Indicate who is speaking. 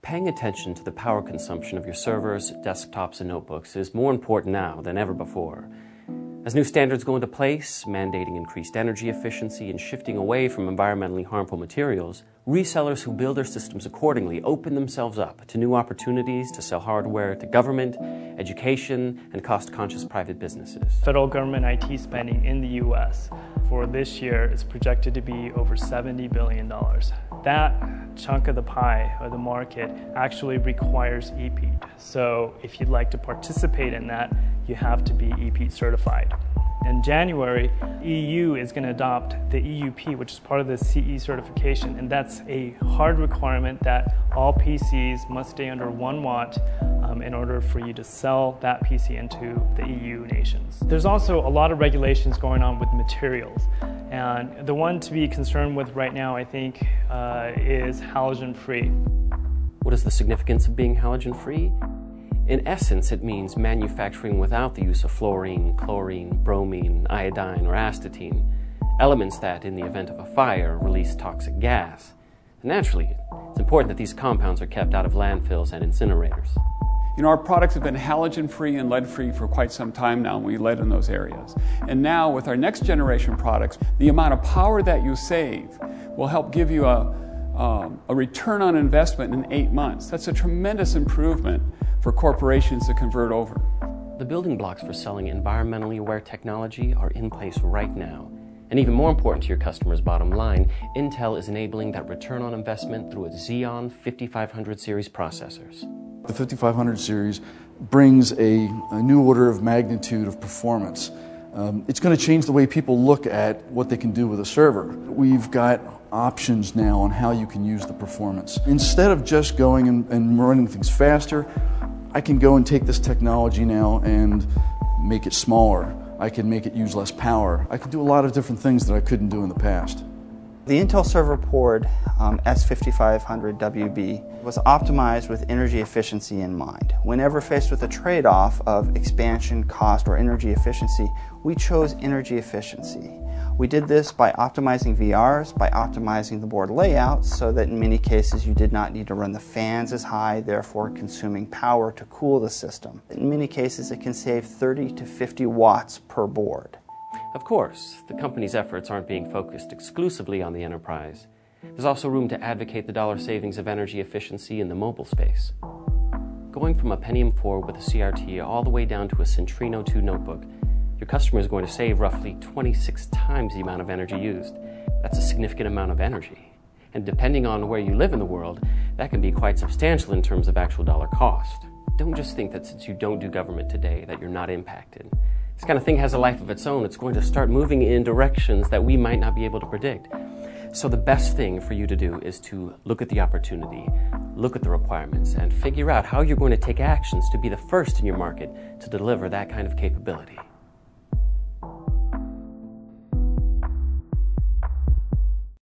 Speaker 1: Paying attention to the power consumption of your servers, desktops, and notebooks is more important now than ever before. As new standards go into place, mandating increased energy efficiency and shifting away from environmentally harmful materials, resellers who build their systems accordingly open themselves up to new opportunities to sell hardware to government, education, and cost-conscious private businesses.
Speaker 2: Federal government IT spending in the U.S. for this year is projected to be over $70 billion. That chunk of the pie, or the market, actually requires EPEAT. So if you'd like to participate in that, you have to be EPEAT certified. In January, EU is going to adopt the EUP, which is part of the CE certification, and that's a hard requirement that all PCs must stay under 1 watt in order for you to sell that PC into the EU nations. There's also a lot of regulations going on with materials, and the one to be concerned with right now, I think, is halogen-free.
Speaker 1: What is the significance of being halogen-free? In essence, it means manufacturing without the use of fluorine, chlorine, bromine, iodine, or astatine, elements that, in the event of a fire, release toxic gas. And naturally, it's important that these compounds are kept out of landfills and incinerators.
Speaker 3: You know, our products have been halogen-free and lead-free for quite some time now, and we led in those areas. And now, with our next generation products, the amount of power that you save will help give you a return on investment in 8 months. That's a tremendous improvement for corporations to convert over.
Speaker 1: The building blocks for selling environmentally aware technology are in place right now. And even more important to your customers' bottom line, Intel is enabling that return on investment through its Xeon 5500 series processors.
Speaker 4: The 5500 series brings a new order of magnitude of performance. It's going to change the way people look at what they can do with a server. We've got options now on how you can use the performance. Instead of just going and running things faster, I can go and take this technology now and make it smaller. I can make it use less power. I can do a lot of different things that I couldn't do in the past.
Speaker 5: The Intel Server Board S5500WB was optimized with energy efficiency in mind. Whenever faced with a trade-off of expansion, cost, or energy efficiency, we chose energy efficiency. We did this by optimizing VRs, by optimizing the board layout so that in many cases you did not need to run the fans as high, therefore consuming power to cool the system. In many cases it can save 30 to 50 watts per board.
Speaker 1: Of course, the company's efforts aren't being focused exclusively on the enterprise. There's also room to advocate the dollar savings of energy efficiency in the mobile space. Going from a Pentium 4 with a CRT all the way down to a Centrino 2 notebook, your customer is going to save roughly 26 times the amount of energy used. That's a significant amount of energy. And depending on where you live in the world, that can be quite substantial in terms of actual dollar cost. Don't just think that since you don't do government today that you're not impacted. This kind of thing has a life of its own. It's going to start moving in directions that we might not be able to predict. So the best thing for you to do is to look at the opportunity, look at the requirements, and figure out how you're going to take actions to be the first in your market to deliver that kind of capability.